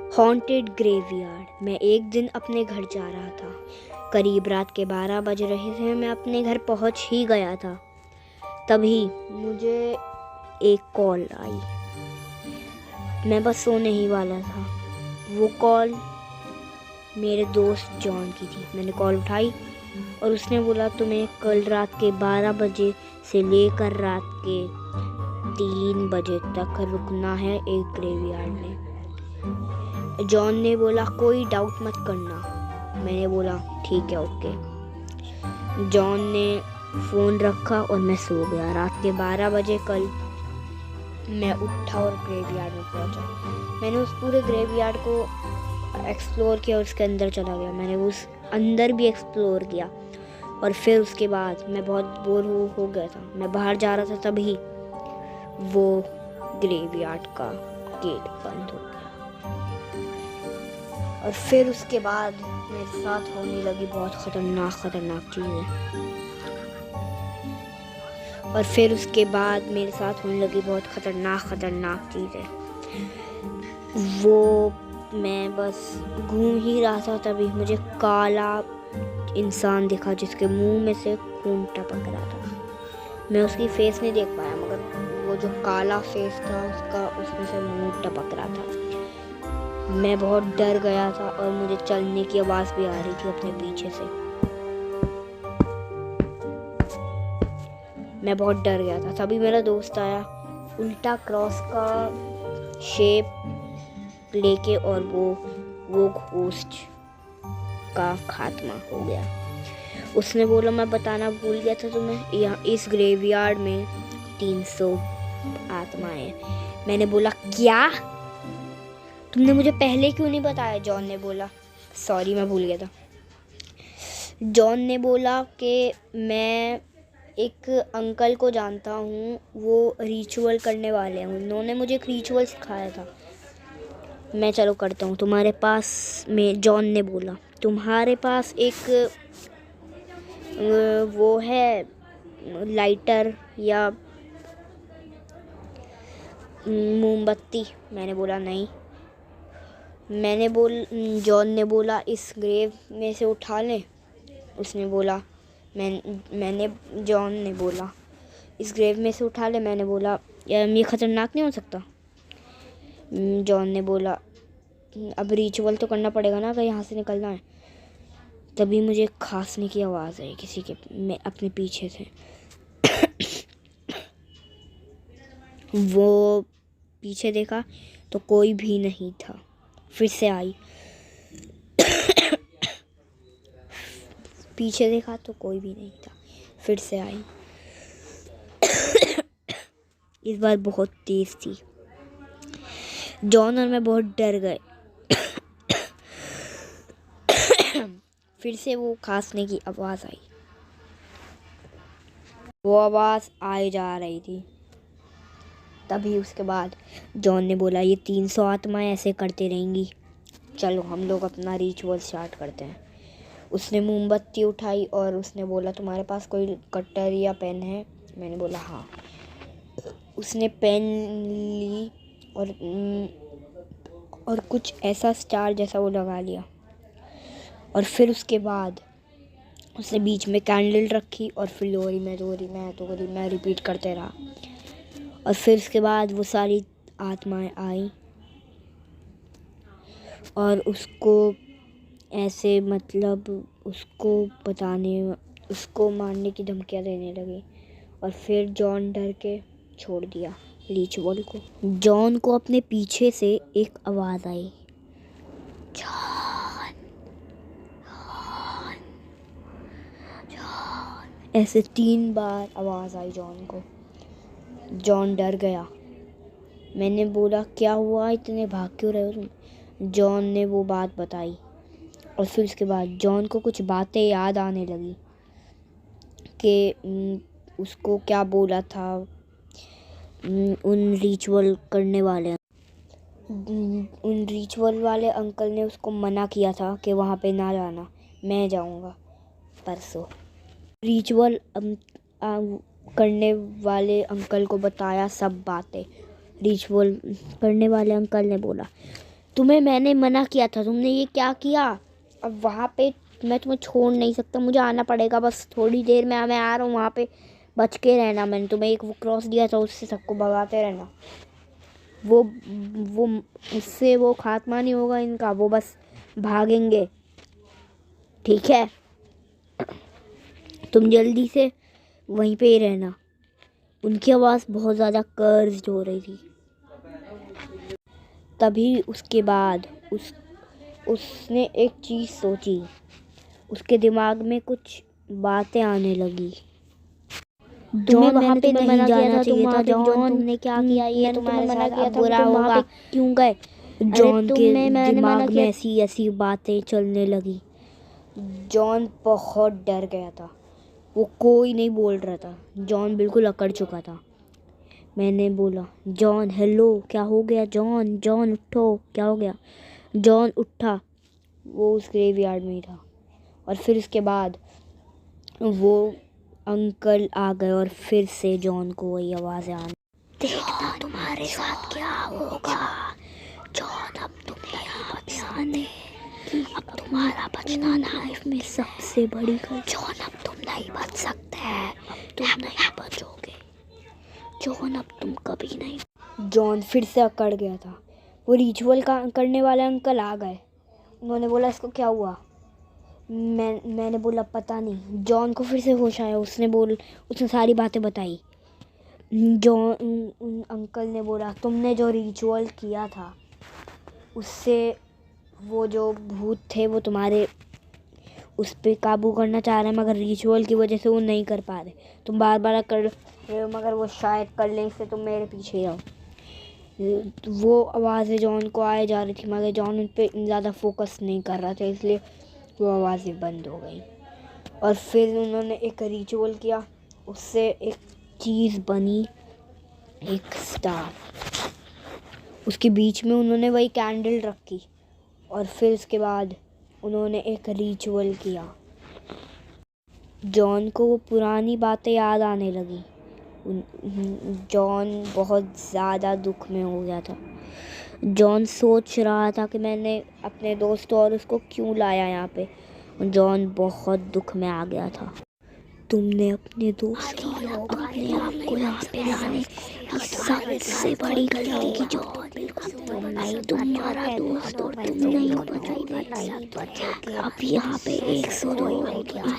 Haunted graveyard. मैं एक दिन अपने घर जा रहा था। करीब रात के 12 बज रहे थे। मैं अपने घर पहुंच ही गया था। तभी मुझे एक कॉल आई। मैं बस सोने ही वाला था। वो कॉल मेरे दोस्त जॉन की थी। मैंने कॉल उठाई और उसने बोला तुम्हें कल रात के 12 बजे से लेकर रात के 3 बजे तक रुकना है एक ग्रेवयार्ड में। जॉन ने बोला कोई डाउट मत करना। मैंने बोला ठीक है ओके। जॉन ने फ़ोन रखा और मैं सो गया। रात के 12 बजे कल मैं उठा और ग्रेवयार्ड में पहुंचा। मैंने उस पूरे ग्रेवयार्ड को एक्सप्लोर किया और उसके अंदर चला गया। मैंने उस अंदर भी एक्सप्लोर किया और फिर उसके बाद मैं बहुत बोर हो गया था। मैं बाहर जा रहा था तभी वो ग्रेवयार्ड का गेट बंद हो गया। और फिर उसके बाद मेरे साथ होने लगी बहुत खतरनाक चीज़ें। और फिर उसके बाद मेरे साथ होने लगी बहुत खतरनाक चीज़ें। वो मैं बस घूम ही रहा था तभी मुझे काला इंसान दिखा जिसके मुंह में से खून टपक रहा था। मैं उसकी फेस नहीं देख पाया मगर वो जो काला फेस था उसमें से मुंह टपक रहा था। मैं बहुत डर गया था और मुझे चलने की आवाज़ भी आ रही थी अपने पीछे से। मैं बहुत डर गया था। तभी मेरा दोस्त आया उल्टा क्रॉस का शेप लेके और वो घोस्ट का खात्मा हो गया। उसने बोला मैं बताना भूल गया था तुम्हें, यहाँ इस ग्रेवयार्ड में 300 आत्माएं हैं। मैंने बोला क्या? तुमने मुझे पहले क्यों नहीं बताया? जॉन ने बोला सॉरी मैं भूल गया था। जॉन ने बोला कि मैं एक अंकल को जानता हूँ, वो रिचुअल करने वाले हैं। उन्होंने मुझे एक रिचुअल सिखाया था। मैं चलो करता हूँ। तुम्हारे पास में जॉन ने बोला तुम्हारे पास एक वो है लाइटर या मोमबत्ती? मैंने बोला नहीं। जॉन ने बोला इस ग्रेव में से उठा लें। उसने बोला जॉन ने बोला इस ग्रेव में से उठा ले। मैंने बोला ये खतरनाक नहीं हो सकता? जॉन ने बोला अब रिचुअल तो करना पड़ेगा ना अगर यहाँ से निकलना है। तभी मुझे खांसने की आवाज़ आई किसी के मैं अपने पीछे से। वो पीछे देखा तो कोई भी नहीं था। फिर से आई। पीछे देखा तो कोई भी नहीं था। फिर से आई। इस बार बहुत तेज थी। जॉन और मैं बहुत डर गए। फिर से वो खांसने की आवाज़ आई। वो आवाज़ आए जा रही थी। तभी उसके बाद जॉन ने बोला ये 300 आत्माएं ऐसे करते रहेंगी, चलो हम लोग अपना रिचुअल स्टार्ट करते हैं। उसने मोमबत्ती उठाई और उसने बोला तुम्हारे पास कोई कटर या पेन है? मैंने बोला हाँ। उसने पेन ली और कुछ ऐसा स्टार जैसा वो लगा लिया। और फिर उसके बाद उसने बीच में कैंडल रखी और फिर मैं रिपीट करते रहा। और फिर उसके बाद वो सारी आत्माएं आई और उसको ऐसे मतलब उसको मारने की धमकियां देने लगी। और फिर जॉन डर के छोड़ दिया रिचुअल को। जॉन को अपने पीछे से एक आवाज़ आई, जॉन जॉन जॉन, ऐसे 3 बार आवाज़ आई जॉन को। जॉन डर गया। मैंने बोला क्या हुआ, इतने भाग क्यों रहे हो तुम? जॉन ने वो बात बताई और फिर उसके बाद जॉन को कुछ बातें याद आने लगी कि उसको क्या बोला था उन रिचुअल वाले अंकल ने उसको मना किया था कि वहाँ पे ना जाना। मैं जाऊँगा परसों। रिचुअल करने वाले अंकल को बताया सब बातें। रिचुअल करने वाले अंकल ने बोला तुम्हें मैंने मना किया था, तुमने ये क्या किया? अब वहाँ पे मैं तुम्हें छोड़ नहीं सकता, मुझे आना पड़ेगा। बस थोड़ी देर में मैं आ रहा हूँ, वहाँ पे बच के रहना। मैंने तुम्हें एक वो क्रॉस दिया था, उससे सबको भगाते रहना। वो उससे वो खात्मा नहीं होगा इनका, वो बस भागेंगे। ठीक है, तुम जल्दी से वहीं पे ही रहना। उनकी आवाज़ बहुत ज़्यादा कर्स्ड हो रही थी। तभी उसके बाद उसने एक चीज़ सोची। उसके दिमाग में कुछ बातें आने लगी। तुम्हें वहाँ पे नहीं जाना चाहिए था जॉन, तुमने क्या किया? ये तुम्हारे साथ अब बुरा होगा। क्यों गए? जॉन के दिमाग में ऐसी बातें चलने लगी। जॉन बहुत डर गया था, वो कोई नहीं बोल रहा था। जॉन बिल्कुल अकड़ चुका था। मैंने बोला, जॉन हेलो, क्या हो गया? जॉन जॉन उठो, क्या हो गया? जॉन उठा, वो उस ग्रेवयार्ड में ही था। और फिर उसके बाद वो अंकल आ गए और फिर से जॉन को वही आवाज़ें आने। देखना तुम्हारे साथ क्या होगा जॉन, अब तुम नहीं बचाने, अब तुम्हारा बचना लाइफ में सबसे बड़ी गलती। जॉन अब तुम नहीं बच सकते, अब तुम नहीं बचोगे जॉन, अब तुम कभी नहीं। जॉन फिर से अकड़ गया था। वो रिचुअल का करने वाले अंकल आ गए। उन्होंने बोला, इसको क्या हुआ? मैंने बोला पता नहीं। जॉन को फिर से होश आया। उसने सारी बातें बताई। जॉन अंकल ने बोला, तुमने जो रिचुअल किया था उससे वो जो भूत थे वो तुम्हारे उस पर काबू करना चाह रहे हैं, मगर रिचुअल की वजह से वो नहीं कर पा रहे। तुम बार बार कर रहे हो, मगर वो शायद कर ले, इससे तुम मेरे पीछे ही रहो। वो आवाज़ें जॉन को आए जा रही थी, मगर जॉन उन पर ज़्यादा फोकस नहीं कर रहा था, इसलिए वो आवाज़ें बंद हो गई। और फिर उन्होंने एक रिचुअल किया, उससे एक चीज़ बनी, एक स्टार। उसके बीच में उन्होंने वही कैंडल रखी। और फिर उसके बाद उन्होंने एक रिचुअल किया। जॉन को वो पुरानी बातें याद आने लगी। जॉन बहुत ज़्यादा दुख में हो गया था। जॉन सोच रहा था कि मैंने अपने दोस्त और उसको क्यों लाया यहाँ पे। जॉन बहुत दुख में आ गया था। तुमने अपने दोस्त अपने आप को यहाँ पे लाने की सबसे बड़ी गलती की। जो तुम्हारा दोस्त और तुम नहीं बचोगे। अब यहाँ पे 102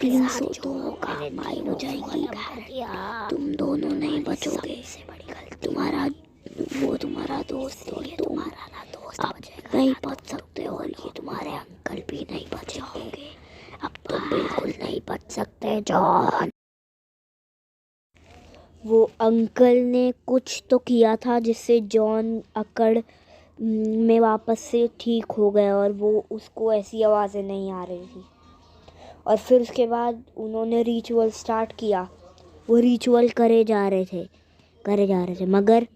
302 कमाई हो जाएगी, तुम दोनों नहीं बचोगे। तुम्हारा दोस्त और तुम अब नहीं बच सकते, और ये तुम्हारे अंकल भी नहीं बचेंगे। अब तो बिल्कुल नहीं बच सकते जॉन। वो अंकल ने कुछ तो किया था जिससे जॉन अकड़ में वापस से ठीक हो गया, और वो उसको ऐसी आवाज़ें नहीं आ रही थी। और फिर उसके बाद उन्होंने रिचुअल स्टार्ट किया। वो रिचुअल करे जा रहे थे, मगर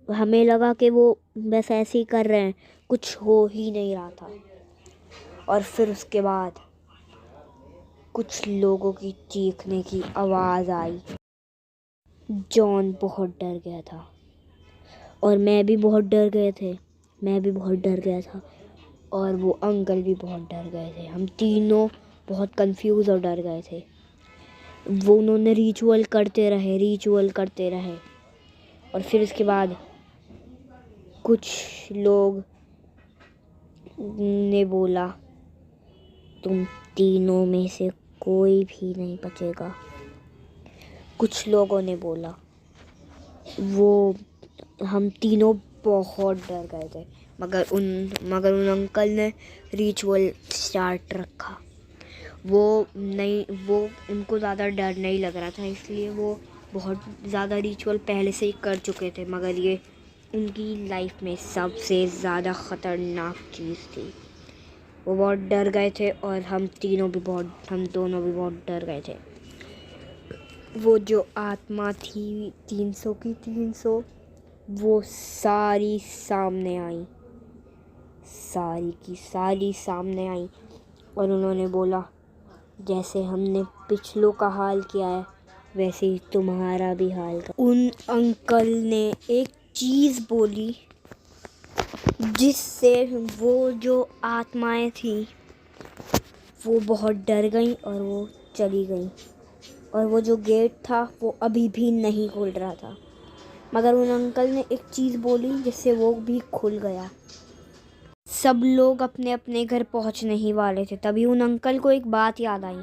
हमें लगा कि वो बस ऐसे ही कर रहे हैं, कुछ हो ही नहीं रहा था। और फिर उसके बाद कुछ लोगों की चीखने की आवाज़ आई। जॉन बहुत डर गया था, और मैं भी बहुत डर गया था, और वो अंकल भी बहुत डर गए थे। हम तीनों बहुत कंफ्यूज और डर गए थे। वो उन्होंने रिचुअल करते रहे। और फिर उसके बाद कुछ लोग ने बोला, तुम तीनों में से कोई भी नहीं बचेगा। कुछ लोगों ने बोला। हम तीनों बहुत डर गए थे, मगर उन अंकल ने रिचुअल स्टार्ट रखा। वो उनको ज़्यादा डर नहीं लग रहा था, इसलिए वो बहुत ज़्यादा रिचुअल पहले से ही कर चुके थे, मगर ये उनकी लाइफ में सबसे ज़्यादा ख़तरनाक चीज़ थी। वो बहुत डर गए थे, और हम दोनों भी बहुत डर गए थे। वो जो आत्मा थी 300 की 300, वो सारी सामने आई, और उन्होंने बोला, जैसे हमने पिछलों का हाल किया है वैसे ही तुम्हारा भी हाल कर। उन अंकल ने एक चीज़ बोली जिससे वो जो आत्माएं थी वो बहुत डर गईं और वो चली गईं। और वो जो गेट था वो अभी भी नहीं खुल रहा था, मगर उन अंकल ने एक चीज़ बोली जिससे वो भी खुल गया। सब लोग अपने अपने घर पहुंचने ही वाले थे, तभी उन अंकल को एक बात याद आई।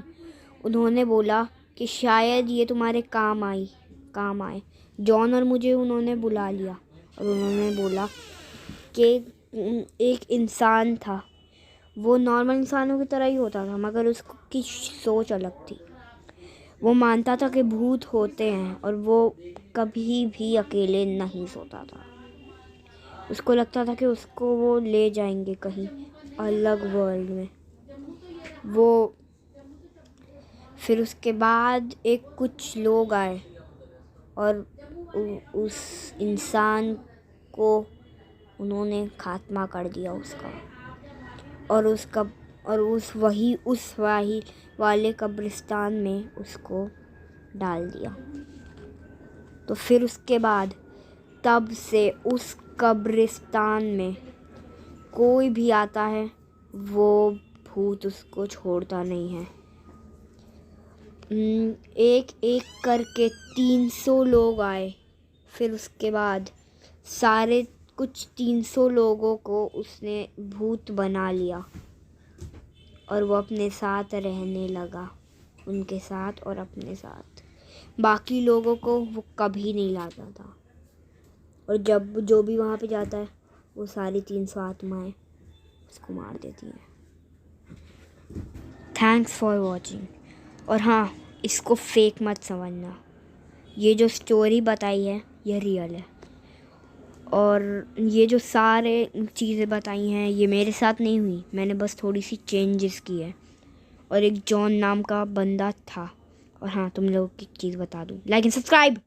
उन्होंने बोला कि शायद ये तुम्हारे काम आए। जॉन और मुझे उन्होंने बुला लिया और उन्होंने बोला कि एक इंसान था, वो नॉर्मल इंसानों की तरह ही होता था, मगर उसकी सोच अलग थी। वो मानता था कि भूत होते हैं और वो कभी भी अकेले नहीं सोता था। उसको लगता था कि उसको वो ले जाएंगे कहीं अलग वर्ल्ड में। वो फिर उसके बाद कुछ लोग आए और उस इंसान को उन्होंने खात्मा कर दिया उसका, और उस वही वाले कब्रिस्तान में उसको डाल दिया। तो फिर उसके बाद तब से उस कब्रिस्तान में कोई भी आता है वो भूत उसको छोड़ता नहीं है। एक एक करके 300 लोग आए। फिर उसके बाद सारे कुछ 300 लोगों को उसने भूत बना लिया और वो अपने साथ रहने लगा, उनके साथ और अपने साथ। बाकी लोगों को वो कभी नहीं लाता था, और जब जो भी वहाँ पे जाता है वो सारी 300 आत्माएं उसको मार देती हैं। Thanks for watching. और हाँ, इसको फेक मत समझना, ये जो स्टोरी बताई है ये रियल है, और ये जो सारे चीज़ें बताई हैं ये मेरे साथ नहीं हुई, मैंने बस थोड़ी सी चेंजेस की है। और एक जॉन नाम का बंदा था। और हाँ, तुम लोगों की चीज़ बता दूँ, लाइक एंड सब्सक्राइब।